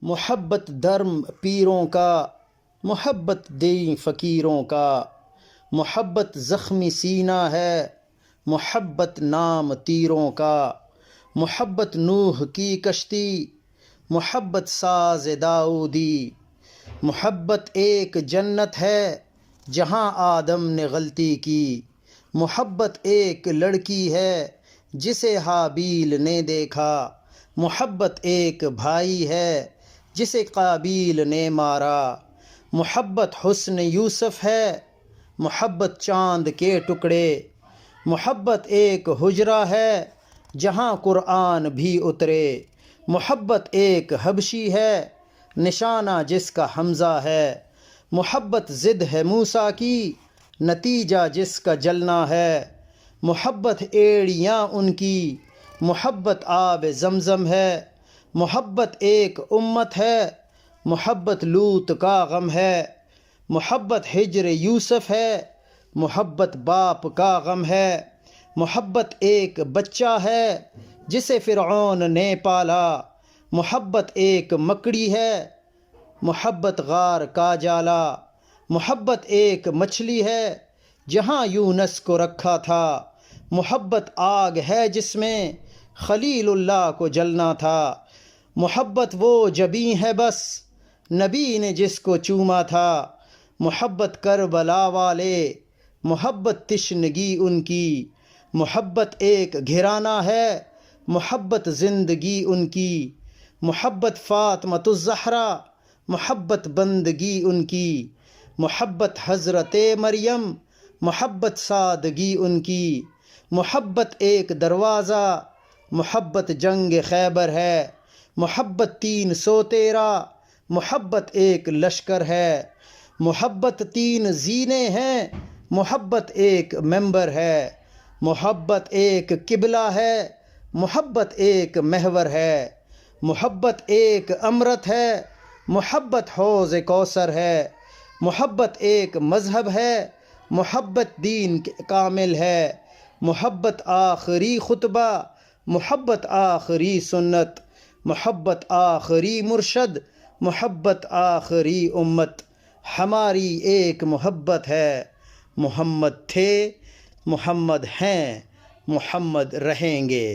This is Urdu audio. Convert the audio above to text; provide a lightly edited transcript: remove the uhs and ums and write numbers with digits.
محبت درم پیروں کا، محبت دیں فقیروں کا، محبت زخمی سینہ ہے، محبت نام تیروں کا، محبت نوح کی کشتی، محبت ساز داؤدی، محبت ایک جنت ہے جہاں آدم نے غلطی کی، محبت ایک لڑکی ہے جسے حابیل نے دیکھا، محبت ایک بھائی ہے جسے قابیل نے مارا، محبت حسن یوسف ہے، محبت چاند کے ٹکڑے، محبت ایک حجرہ ہے جہاں قرآن بھی اترے، محبت ایک حبشی ہے نشانہ جس کا حمزہ ہے، محبت ضد ہے موسیٰ کی نتیجہ جس کا جلنا ہے، محبت ایڑیاں ان کی، محبت آب زمزم ہے، محبت ایک امت ہے، محبت لوط کا غم ہے، محبت ہجر یوسف ہے، محبت باپ کا غم ہے، محبت ایک بچہ ہے جسے فرعون نے پالا، محبت ایک مکڑی ہے، محبت غار کا جالا، محبت ایک مچھلی ہے جہاں یونس کو رکھا تھا، محبت آگ ہے جس میں خلیل اللہ کو جلنا تھا، محبت وہ جبیں ہے بس نبی نے جس کو چوما تھا، محبت کربلا والے، محبت تشنگی ان کی، محبت ایک گھرانہ ہے، محبت زندگی ان کی، محبت فاطمۃ الزہرا، محبت بندگی ان کی، محبت حضرت مریم، محبت سادگی ان کی، محبت ایک دروازہ، محبت جنگ خیبر ہے، محبت 313، محبت ایک لشکر ہے، محبت 3 زینے ہیں، محبت ایک ممبر ہے، محبت ایک قبلہ ہے، محبت ایک محور ہے، محبت ایک امرت ہے، محبت حوض کوثر ہے، محبت ایک مذہب ہے، محبت دین کامل ہے، محبت آخری خطبہ، محبت آخری سنت، محبت آخری مرشد، محبت آخری امت، ہماری ایک محبت ہے، محمد تھے، محمد ہیں، محمد رہیں گے۔